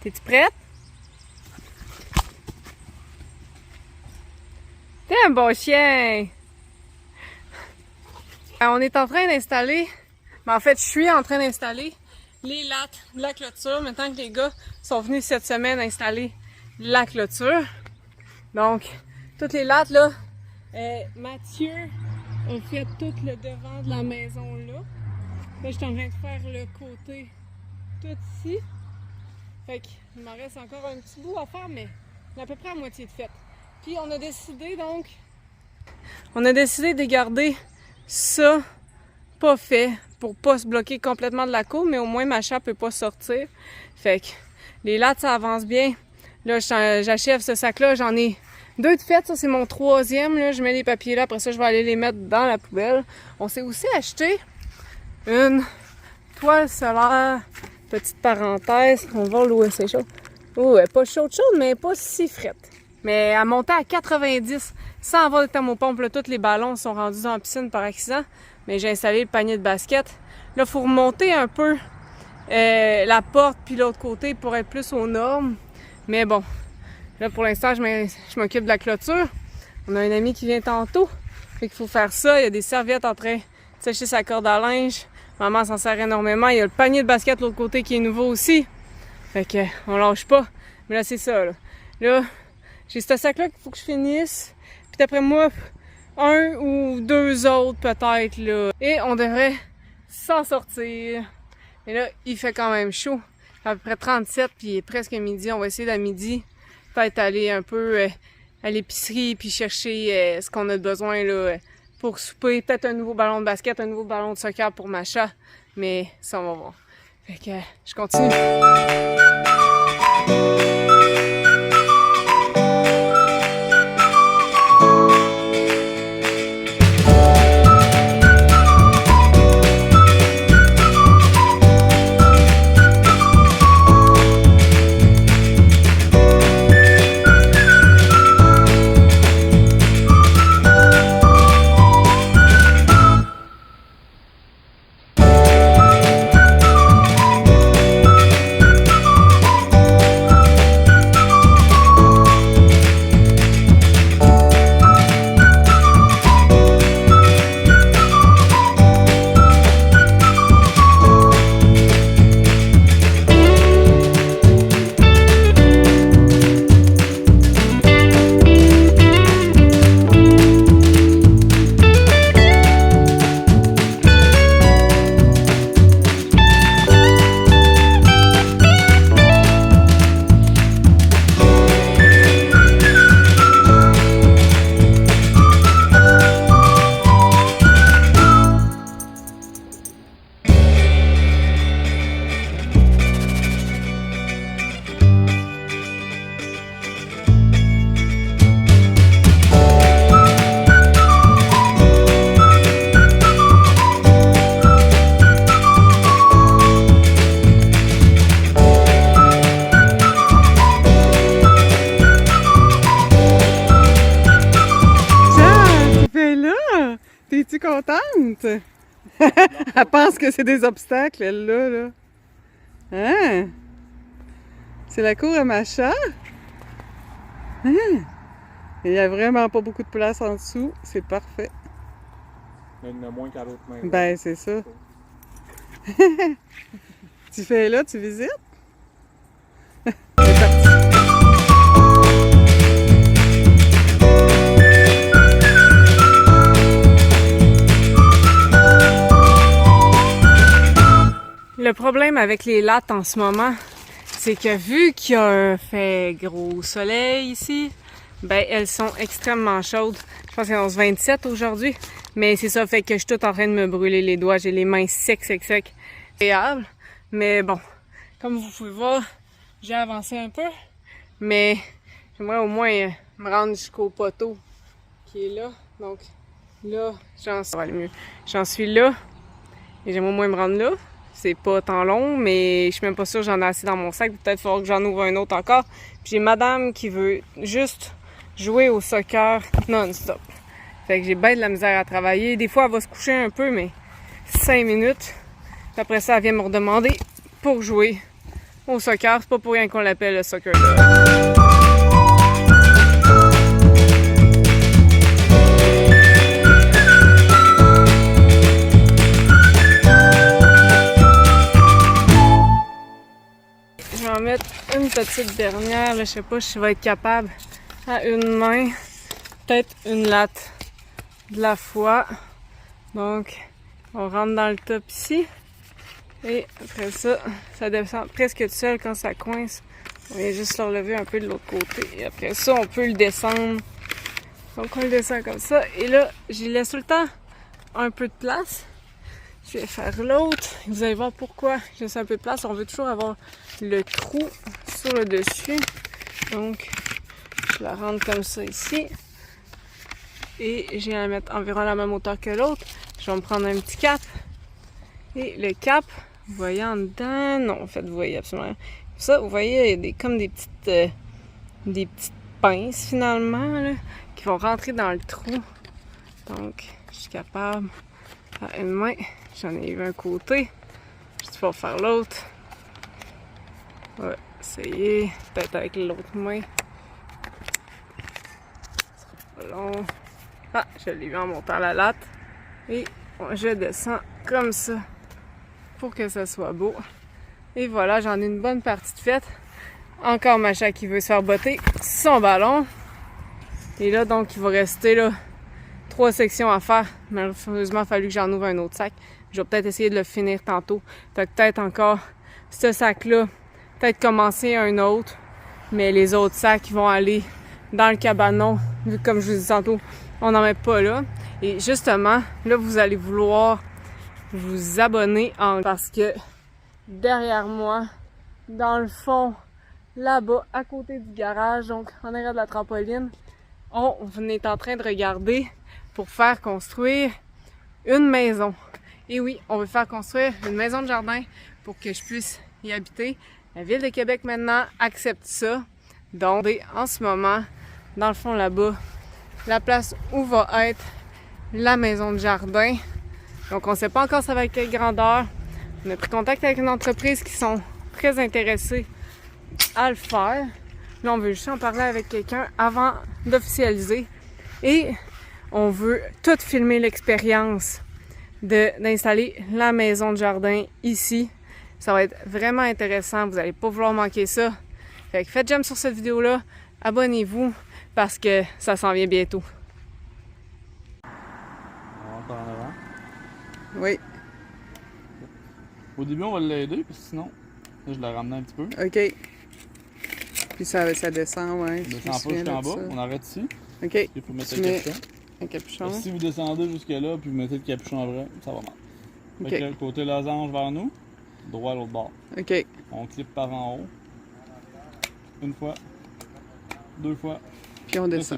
T'es-tu prête? T'es un bon chien! On est en train d'installer, mais en fait, je suis en train d'installer les lattes de la clôture. Maintenant que les gars sont venus cette semaine installer la clôture. Donc, toutes les lattes, là, Mathieu a fait tout le devant de la maison, là. Là, je suis en train de faire le côté tout ici. Fait qu'il m'en reste encore un petit bout à faire, mais à peu près à moitié de fait. Puis, on a décidé, donc, de garder ça pas fait pour pas se bloquer complètement de la cour, mais au moins Macha peut pas sortir. Fait que les lattes, ça avance bien. Là, j'achève ce sac-là. J'en ai 2 de fait. Ça, c'est mon 3e. Là, je mets les papiers là. Après ça, je vais aller les mettre dans la poubelle. On s'est aussi acheté une toile solaire. Petite parenthèse. On va louer, c'est chaud. Oh, elle est pas chaude, mais pas si frette. Mais elle montait à 90 sans avoir de thermopompe. Là, tous les ballons sont rendus dans la piscine par accident. Mais j'ai installé le panier de basket. Là, il faut remonter un peu la porte puis l'autre côté pour être plus aux normes. Mais bon, là pour l'instant, je m'occupe de la clôture. On a un ami qui vient tantôt. Fait qu'il faut faire ça. Il y a des serviettes en train de sécher sa corde à linge. Maman s'en sert énormément. Il y a le panier de basket de l'autre côté qui est nouveau aussi. Fait que on lâche pas. Mais là, c'est ça. Là, j'ai ce sac-là qu'il faut que je finisse. Puis d'après moi, 1 ou 2 autres peut-être, là. Et on devrait s'en sortir. Mais là, il fait quand même chaud. À peu près 37, puis il est presque midi. On va essayer d'à midi peut-être aller un peu à l'épicerie puis chercher ce qu'on a besoin là, pour souper. Peut-être un nouveau ballon de basket, un nouveau ballon de soccer pour Macha. Mais ça, on va voir. Fait que je continue. Es-tu contente? Elle pense que c'est des obstacles, elle, là. Hein? C'est la cour à Macha? Hein? Il n'y a vraiment pas beaucoup de place en dessous. C'est parfait. Il y en a moins qu'à l'autre main. Ben, c'est ça. Tu fais là, tu visites? C'est parti. Le problème avec les lattes en ce moment, c'est que vu qu'il y a fait gros soleil ici, ben elles sont extrêmement chaudes. Je pense qu'il y a 27 aujourd'hui, mais c'est ça, fait que je suis toute en train de me brûler les doigts. J'ai les mains secs. Mais bon, comme vous pouvez voir, j'ai avancé un peu, mais j'aimerais au moins me rendre jusqu'au poteau qui est là. Donc là, ça va aller mieux. J'en suis là et j'aimerais au moins me rendre là. C'est pas tant long, mais je suis même pas sûre que j'en ai assez dans mon sac. Peut-être qu'il faudra que j'en ouvre un autre encore. Puis j'ai madame qui veut juste jouer au soccer non-stop. Fait que j'ai bien de la misère à travailler. Des fois, elle va se coucher un peu, mais 5 minutes. Puis après ça, elle vient me redemander pour jouer au soccer. C'est pas pour rien qu'on l'appelle le soccer dog. Je vais en mettre une petite dernière, là, je sais pas si je vais être capable à une main, peut-être une latte de la fois. Donc, on rentre dans le top ici. Et après ça, ça descend presque tout seul quand ça coince. On vient juste le relever un peu de l'autre côté. Et après ça, on peut le descendre. Donc, on le descend comme ça. Et là, j'y laisse tout le temps un peu de place. Je vais faire l'autre. Vous allez voir pourquoi je laisse un peu de place. On veut toujours avoir le trou sur le dessus. Donc, je la rentre comme ça ici. Et je viens la mettre environ à la même hauteur que l'autre. Je vais me prendre un petit cap. Et le cap, vous voyez en dedans? Non, en fait, vous voyez absolument rien. Ça, vous voyez, il y a comme des petites pinces finalement, là, qui vont rentrer dans le trou. Donc, je suis capable à une main. J'en ai eu un côté. Je vais faire l'autre. Ouais, essayer. Peut-être avec l'autre main. Ça sera pas long. Ah, je l'ai eu en montant la latte. Et je descends comme ça pour que ça soit beau. Et voilà, j'en ai une bonne partie de faite. Encore Macha qui veut se faire botter son ballon. Et là, donc, il va rester là 3 sections à faire. Malheureusement, il a fallu que j'en ouvre un autre sac. Je vais peut-être essayer de le finir tantôt. Fait que peut-être encore ce sac-là, peut-être commencer un autre. Mais les autres sacs vont aller dans le cabanon. Vu que, comme je vous disais tantôt, on n'en met pas là. Et justement, là, vous allez vouloir vous abonner parce que derrière moi, dans le fond, là-bas, à côté du garage, donc en arrière de la trampoline, on est en train de regarder pour faire construire une maison. Et oui, on veut faire construire une maison de jardin pour que je puisse y habiter. La Ville de Québec maintenant accepte ça. Donc, en ce moment, dans le fond là-bas, la place où va être la maison de jardin. Donc, on ne sait pas encore ça va être quelle grandeur. On a pris contact avec une entreprise qui sont très intéressés à le faire. Là, on veut juste en parler avec quelqu'un avant d'officialiser. Et on veut tout filmer l'expérience d'installer la maison de jardin ici. Ça va être vraiment intéressant. Vous n'allez pas vouloir manquer ça. Fait que faites j'aime sur cette vidéo-là. Abonnez-vous parce que ça s'en vient bientôt. On rentre en avant. Oui, Au début, on va l'aider, parce que sinon, là, je la ramené un petit peu. OK. Puis ça descend, ouais. On descend pas jusqu'en bas, on arrête ici. OK. Il faut mettre Tu le mets capuchon. un capuchon. Si vous descendez jusque là, puis vous mettez le capuchon après, ça va mal. OK. Fait que côté losange vers nous, droit à l'autre bord. OK. On clip par en haut. Une fois. 2 fois. Puis on descend.